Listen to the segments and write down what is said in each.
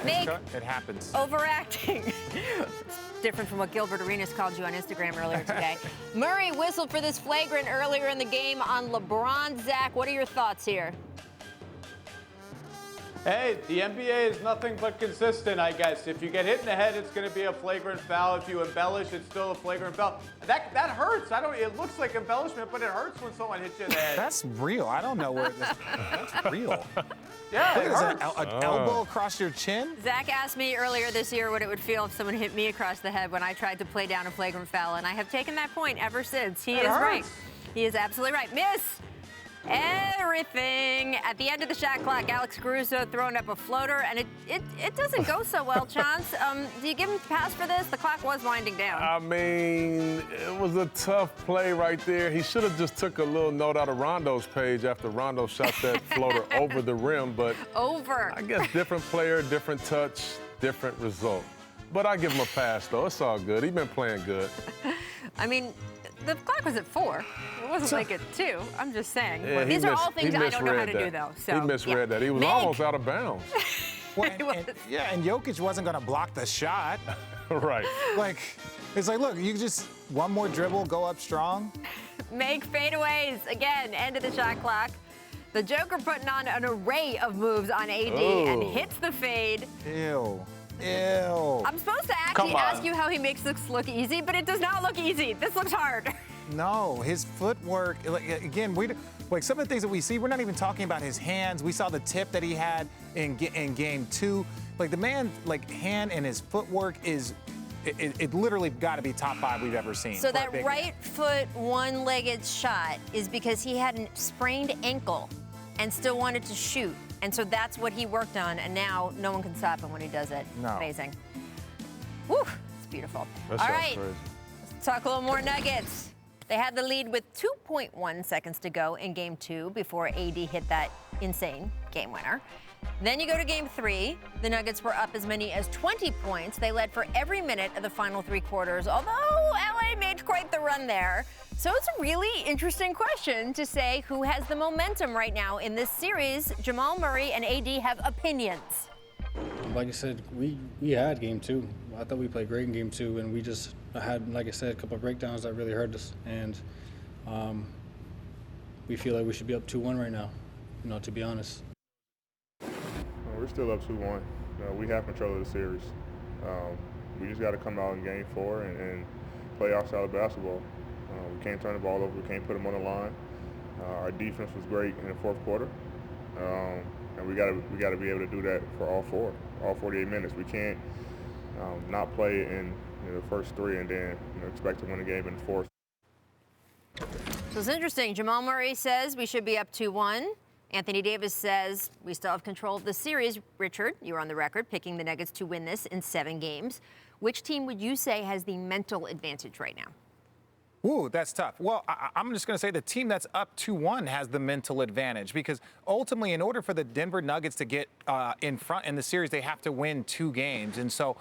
Make It happens. overacting. Different from what Gilbert Arenas called you on Instagram earlier today. Murray whistled for this flagrant earlier in the game on LeBron. Zach, what are your thoughts here? Hey, the NBA is nothing but consistent, I guess. If you get hit in the head, it's going to be a flagrant foul. If you embellish, it's still a flagrant foul. That hurts. It looks like embellishment, but it hurts when someone hits you in the head. That's real. I don't know where that's real. Yeah, it hurts. An elbow across your chin? Zach asked me earlier this year what it would feel if someone hit me across the head when I tried to play down a flagrant foul, and I have taken that point ever since. He is right. He is absolutely right. Miss everything. At the end of the shot clock, Alex Caruso throwing up a floater, and it doesn't go so well, Chauncey. Do you give him a pass for this? The clock was winding down. I mean, it was a tough play right there. He should have just took a little note out of Rondo's page after Rondo shot that floater over the rim, but I guess different player, different touch, different result. But I give him a pass, though. It's all good. He's been playing good. I mean, the clock was at 4. It wasn't like at 2. I'm just saying. Yeah, These are all things I don't know how to do, though. So, he misread that. He was almost out of bounds. Well, and Jokic wasn't going to block the shot. Right. It's like, look, you just one more dribble, go up strong. Make fadeaways. Again, end of the shot clock. The Joker putting on an array of moves on AD and hits the fade. Ew. I'm supposed to actually ask you how he makes this look easy, but it does not look easy. This looks hard. No, his footwork, again, some of the things that we see, we're not even talking about his hands. We saw the tip that he had in game 2. Like, the man, hand and his footwork is, it literally got to be top 5 we've ever seen. So that right foot one-legged shot is because he had a sprained ankle and still wanted to shoot. And so that's what he worked on, and now no one can stop him when he does it. No. Amazing. Whew, it's beautiful. That All sounds right, crazy. let's talk a little more Nuggets. They had the lead with 2.1 seconds to go in Game 2 before AD hit that insane game winner. Then you go to Game 3. The Nuggets were up as many as 20 points. They led for every minute of the final 3 quarters, although LA made quite the run there. So it's a really interesting question to say who has the momentum right now in this series. Jamal Murray and AD have opinions. Like I said, we had Game 2. I thought we played great in Game 2, and we just had, like I said, a couple of breakdowns that really hurt us. And we feel like we should be up 2-1 right now, to be honest. We're still up 2-1. We have control of the series. We just got to come out in Game 4 and play our style of basketball. We can't turn the ball over. We can't put them on the line. Our defense was great in the fourth quarter, and we got to be able to do that for all 48 minutes. We can't not play in the first 3 and then expect to win a game in the fourth. So it's interesting. Jamal Murray says we should be up 2-1. Anthony Davis says we still have control of the series. Richard, you're on the record picking the Nuggets to win this in 7 games. Which team would you say has the mental advantage right now? Ooh, that's tough. Well, I'm just going to say the team that's up 2-1 has the mental advantage, because ultimately, in order for the Denver Nuggets to get in front in the series, they have to win 2 games. And so,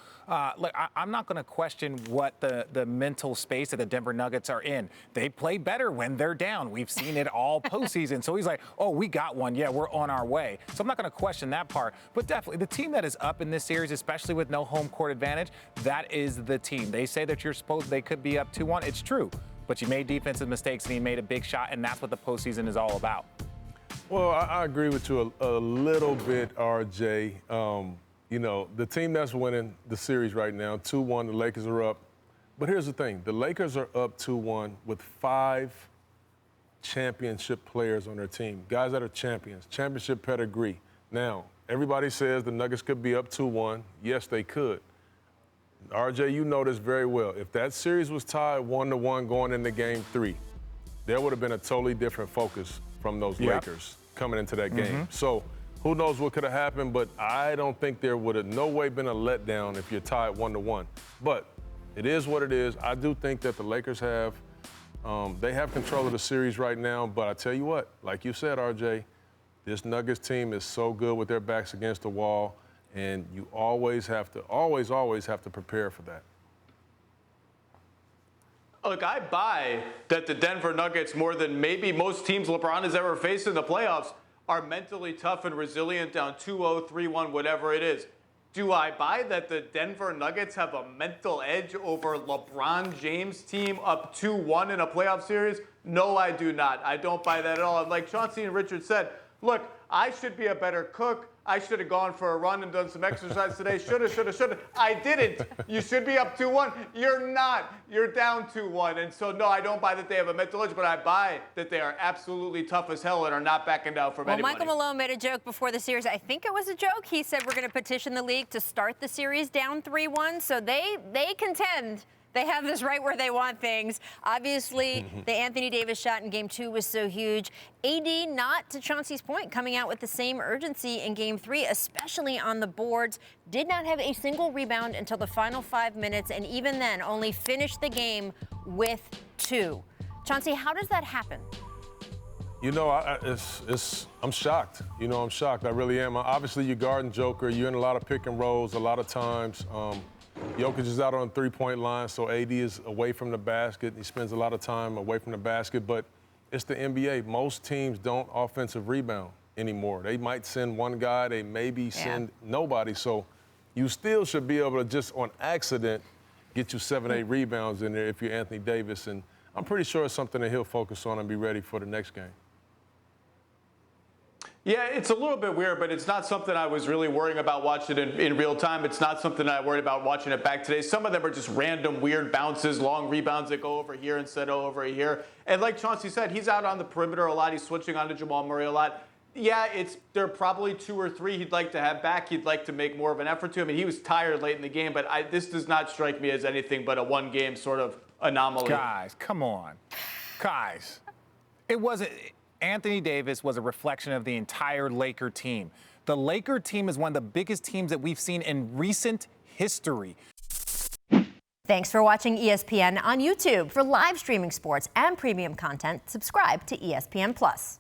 look, I'm not going to question what the mental space that the Denver Nuggets are in. They play better when they're down. We've seen it all postseason. So he's like, oh, we got one. Yeah, we're on our way. So I'm not going to question that part. But definitely, the team that is up in this series, especially with no home court advantage, that is the team. They say that they could be up 2-1. It's true. But you made defensive mistakes and he made a big shot, and that's what the postseason is all about. Well, I agree with you a little bit, RJ. The team that's winning the series right now, 2-1, the Lakers are up. But here's the thing. The Lakers are up 2-1 with 5 championship players on their team, guys that are champions, championship pedigree. Now, everybody says the Nuggets could be up 2-1. Yes, they could. RJ, you know this very well. If that series was tied 1-1 going into Game 3, there would have been a totally different focus from those Lakers coming into that game. So who knows what could have happened, but I don't think there would have no way been a letdown if you're tied 1-1. But it is what it is. I do think that the Lakers have control of the series right now, but I tell you what, like you said, RJ, this Nuggets team is so good with their backs against the wall. And you always have to prepare for that. Look, I buy that the Denver Nuggets, more than maybe most teams LeBron has ever faced in the playoffs, are mentally tough and resilient down 2-0, 3-1, whatever it is. Do I buy that the Denver Nuggets have a mental edge over LeBron James' team up 2-1 in a playoff series? No, I do not. I don't buy that at all. And like Chauncey and Richard said, look, I should be a better cook. I should have gone for a run and done some exercise today. Shoulda. I didn't. You should be up 2-1. You're not. You're down 2-1. And so, no, I don't buy that they have a mental edge, but I buy that they are absolutely tough as hell and are not backing down from anybody. Michael Malone made a joke before the series. I think it was a joke. He said we're going to petition the league to start the series down 3-1. So they contend. They have this right where they want things. Obviously, the Anthony Davis shot in Game 2 was so huge. AD, not to Chauncey's point, coming out with the same urgency in Game 3, especially on the boards. Did not have a single rebound until the final 5 minutes, and even then only finished the game with 2. Chauncey, how does that happen? You know, I'm shocked. I'm shocked. I really am. Obviously, you're guarding Joker. You're in a lot of pick and rolls a lot of times. Jokic is out on the three-point line, so AD is away from the basket. He spends a lot of time away from the basket, but it's the NBA. Most teams don't offensive rebound anymore. They might send one guy. They maybe send nobody. So you still should be able to just on accident get you 7-8 rebounds in there if you're Anthony Davis. And I'm pretty sure it's something that he'll focus on and be ready for the next game. Yeah, it's a little bit weird, but it's not something I was really worrying about watching it in real time. It's not something I worried about watching it back today. Some of them are just random weird bounces, long rebounds that go over here instead of over here. And like Chauncey said, he's out on the perimeter a lot. He's switching on to Jamal Murray a lot. Yeah, there are probably 2 or 3 he'd like to have back. He'd like to make more of an effort to him. And he was tired late in the game, but this does not strike me as anything but a one-game sort of anomaly. Guys, come on. Guys, it wasn't. Anthony Davis was a reflection of the entire Laker team. The Laker team is one of the biggest teams that we've seen in recent history. Thanks for watching ESPN on YouTube. For live streaming sports and premium content, subscribe to ESPN+.